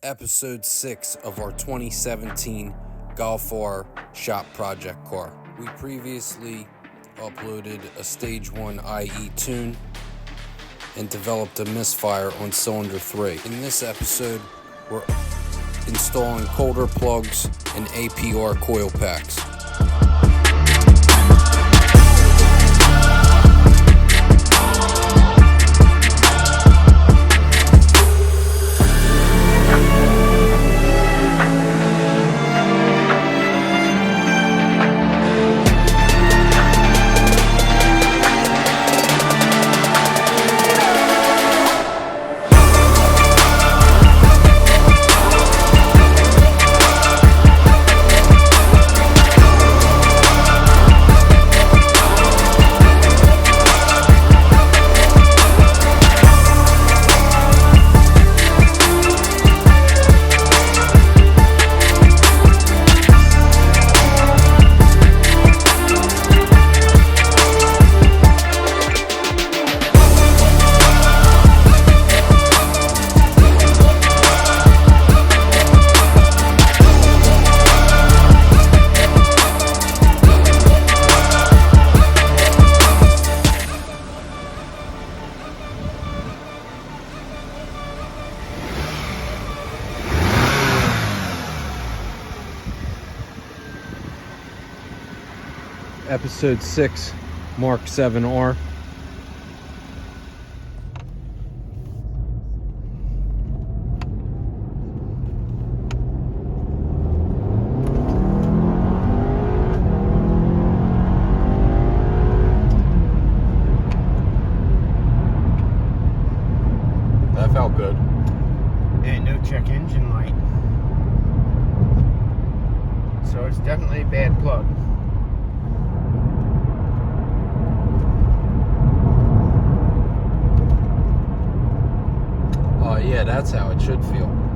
episode 6 of our 2017 Golf R shop project car. We previously uploaded a stage 1 IE tune and developed a misfire on cylinder 3. In this episode, we're installing colder plugs and APR coil packs. Episode 6, MK7 R. That felt good. And no check engine light. So it's definitely a bad plug. Yeah, that's how it should feel.